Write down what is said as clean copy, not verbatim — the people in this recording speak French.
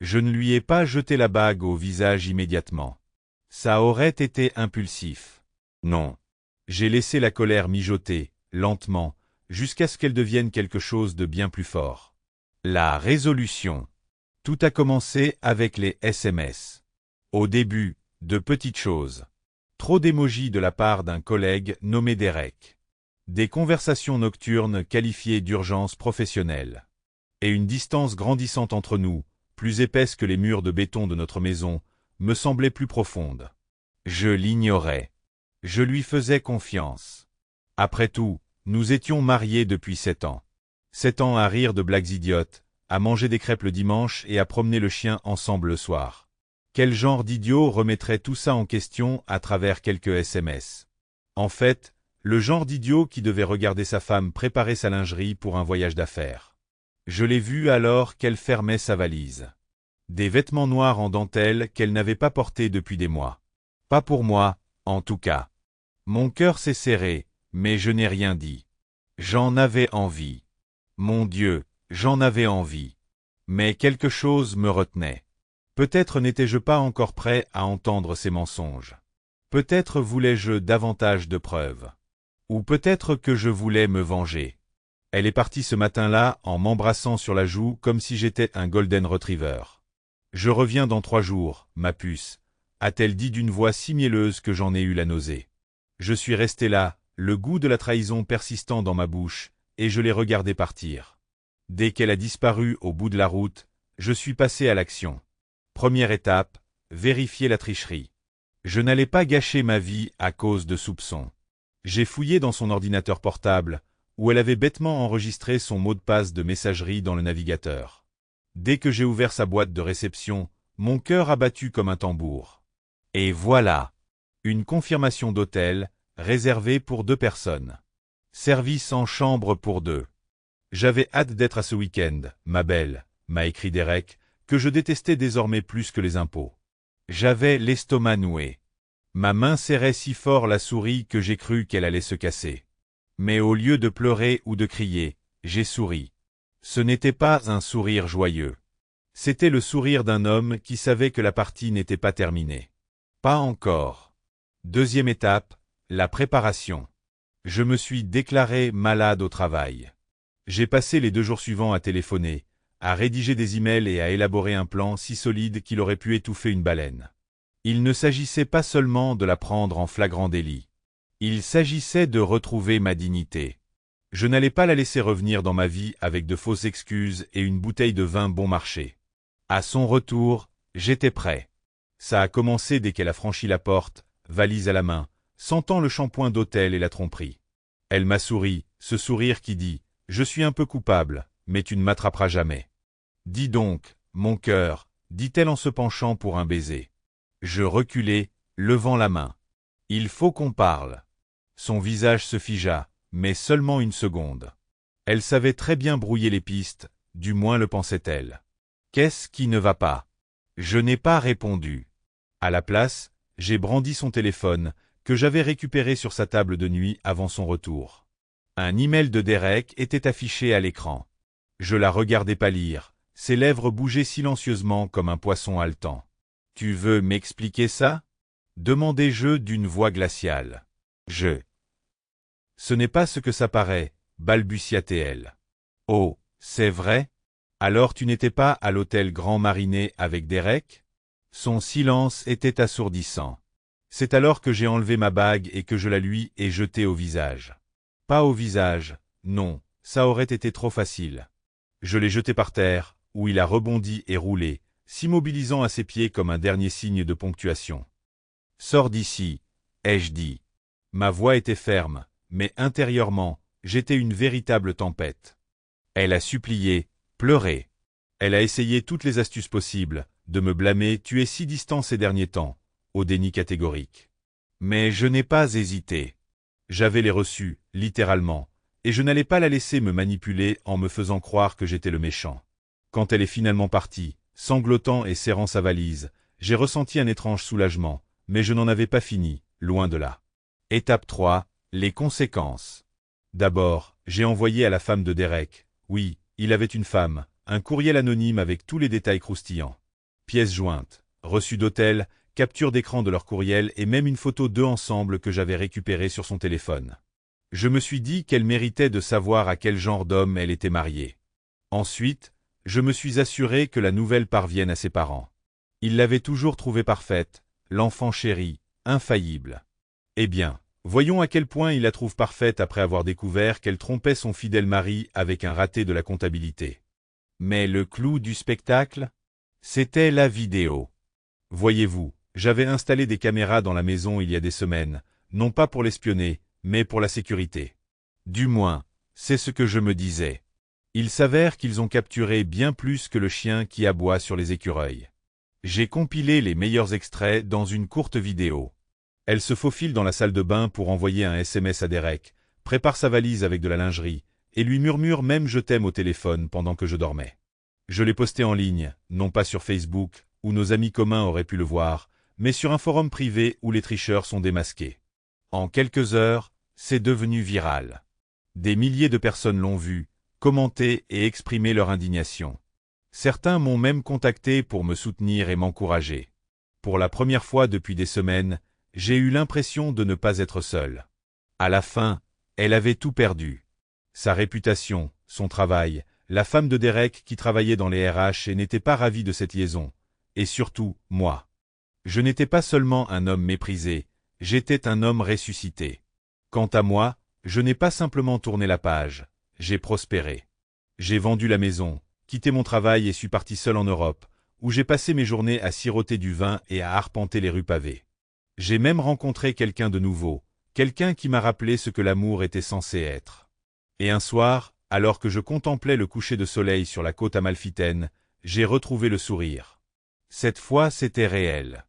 Je ne lui ai pas jeté la bague au visage immédiatement. Ça aurait été impulsif. Non. J'ai laissé la colère mijoter, lentement, jusqu'à ce qu'elle devienne quelque chose de bien plus fort. La résolution. Tout a commencé avec les SMS. Au début, de petites choses. Trop d'émojis de la part d'un collègue nommé Derek. Des conversations nocturnes qualifiées d'urgence professionnelle. Et une distance grandissante entre nous, plus épaisse que les murs de béton de notre maison, me semblait plus profonde. Je l'ignorais. Je lui faisais confiance. Après tout, nous étions mariés depuis 7 ans. 7 ans à rire de blagues idiotes, à manger des crêpes le dimanche et à promener le chien ensemble le soir. Quel genre d'idiot remettrait tout ça en question à travers quelques SMS? En fait, le genre d'idiot qui devait regarder sa femme préparer sa lingerie pour un voyage d'affaires. Je l'ai vue alors qu'elle fermait sa valise. Des vêtements noirs en dentelle qu'elle n'avait pas portés depuis des mois. Pas pour moi, en tout cas. Mon cœur s'est serré, mais je n'ai rien dit. J'en avais envie. Mon Dieu, j'en avais envie. Mais quelque chose me retenait. Peut-être n'étais-je pas encore prêt à entendre ces mensonges. Peut-être voulais-je davantage de preuves. Ou peut-être que je voulais me venger. Elle est partie ce matin-là en m'embrassant sur la joue comme si j'étais un golden retriever. Je reviens dans 3 jours, ma puce, a-t-elle dit d'une voix si mielleuse que j'en ai eu la nausée. Je suis resté là, le goût de la trahison persistant dans ma bouche, et je l'ai regardée partir. Dès qu'elle a disparu au bout de la route, je suis passé à l'action. Première étape, vérifier la tricherie. Je n'allais pas gâcher ma vie à cause de soupçons. J'ai fouillé dans son ordinateur portable, où elle avait bêtement enregistré son mot de passe de messagerie dans le navigateur. Dès que j'ai ouvert sa boîte de réception, mon cœur a battu comme un tambour. Et voilà, une confirmation d'hôtel, réservée pour 2 personnes. Service en chambre pour 2. J'avais hâte d'être à ce week-end, ma belle, m'a écrit Derek, que je détestais désormais plus que les impôts. J'avais l'estomac noué. Ma main serrait si fort la souris que j'ai cru qu'elle allait se casser. Mais au lieu de pleurer ou de crier, j'ai souri. Ce n'était pas un sourire joyeux. C'était le sourire d'un homme qui savait que la partie n'était pas terminée. Pas encore. Deuxième étape, la préparation. Je me suis déclaré malade au travail. J'ai passé les 2 jours suivants à téléphoner, à rédiger des emails et à élaborer un plan si solide qu'il aurait pu étouffer une baleine. Il ne s'agissait pas seulement de la prendre en flagrant délit. Il s'agissait de retrouver ma dignité. Je n'allais pas la laisser revenir dans ma vie avec de fausses excuses et une bouteille de vin bon marché. À son retour, j'étais prêt. Ça a commencé dès qu'elle a franchi la porte, valise à la main, sentant le shampoing d'hôtel et la tromperie. Elle m'a souri, ce sourire qui dit « Je suis un peu coupable, mais tu ne m'attraperas jamais. » « Dis donc, mon cœur, dit-elle en se penchant pour un baiser. Je reculai, levant la main. « Il faut qu'on parle. » Son visage se figea, mais seulement une seconde. Elle savait très bien brouiller les pistes, du moins le pensait-elle. Qu'est-ce qui ne va pas? Je n'ai pas répondu. À la place, j'ai brandi son téléphone, que j'avais récupéré sur sa table de nuit avant son retour. Un email de Derek était affiché à l'écran. Je la regardais pâlir, ses lèvres bougeaient silencieusement comme un poisson haletant. « Tu veux m'expliquer ça ?» demandai-je d'une voix glaciale. « Ce n'est pas ce que ça paraît, balbutia-t-elle. « Oh, c'est vrai? Alors tu n'étais pas à l'hôtel Grand Marinet avec Derek ?» Son silence était assourdissant. C'est alors que j'ai enlevé ma bague et que je la lui ai jetée au visage. Pas au visage, non, ça aurait été trop facile. Je l'ai jeté par terre, où il a rebondi et roulé, s'immobilisant à ses pieds comme un dernier signe de ponctuation. « Sors d'ici, ai-je dit. » Ma voix était ferme, mais intérieurement, j'étais une véritable tempête. Elle a supplié, pleuré. Elle a essayé toutes les astuces possibles, de me blâmer, tu es si distant ces derniers temps, au déni catégorique. Mais je n'ai pas hésité. J'avais les reçus, littéralement, et je n'allais pas la laisser me manipuler en me faisant croire que j'étais le méchant. Quand elle est finalement partie, sanglotant et serrant sa valise, j'ai ressenti un étrange soulagement, mais je n'en avais pas fini, loin de là. Étape 3, les conséquences. D'abord, j'ai envoyé à la femme de Derek, oui, il avait une femme, un courriel anonyme avec tous les détails croustillants. pièces jointes, reçus d'hôtel, capture d'écran de leur courriel et même une photo d'eux ensemble que j'avais récupérée sur son téléphone. Je me suis dit qu'elle méritait de savoir à quel genre d'homme elle était mariée. Ensuite, je me suis assuré que la nouvelle parvienne à ses parents. Ils l'avaient toujours trouvée parfaite, l'enfant chéri, infaillible. Eh bien, voyons à quel point il la trouve parfaite après avoir découvert qu'elle trompait son fidèle mari avec un raté de la comptabilité. Mais le clou du spectacle? C'était la vidéo. Voyez-vous, j'avais installé des caméras dans la maison il y a des semaines, non pas pour l'espionner, mais pour la sécurité. Du moins, c'est ce que je me disais. Il s'avère qu'ils ont capturé bien plus que le chien qui aboie sur les écureuils. J'ai compilé les meilleurs extraits dans une courte vidéo. Elle se faufile dans la salle de bain pour envoyer un SMS à Derek, prépare sa valise avec de la lingerie, et lui murmure même « je t'aime » au téléphone pendant que je dormais. Je l'ai posté en ligne, non pas sur Facebook, où nos amis communs auraient pu le voir, mais sur un forum privé où les tricheurs sont démasqués. En quelques heures, c'est devenu viral. Des milliers de personnes l'ont vu, commenté et exprimé leur indignation. Certains m'ont même contacté pour me soutenir et m'encourager. Pour la première fois depuis des semaines, j'ai eu l'impression de ne pas être seul. À la fin, elle avait tout perdu. Sa réputation, son travail, la femme de Derek qui travaillait dans les RH et n'était pas ravie de cette liaison. Et surtout, moi. Je n'étais pas seulement un homme méprisé, j'étais un homme ressuscité. Quant à moi, je n'ai pas simplement tourné la page, j'ai prospéré. J'ai vendu la maison, quitté mon travail et suis parti seul en Europe, où j'ai passé mes journées à siroter du vin et à arpenter les rues pavées. J'ai même rencontré quelqu'un de nouveau, quelqu'un qui m'a rappelé ce que l'amour était censé être. Et un soir, alors que je contemplais le coucher de soleil sur la côte amalfitaine, j'ai retrouvé le sourire. Cette fois, c'était réel.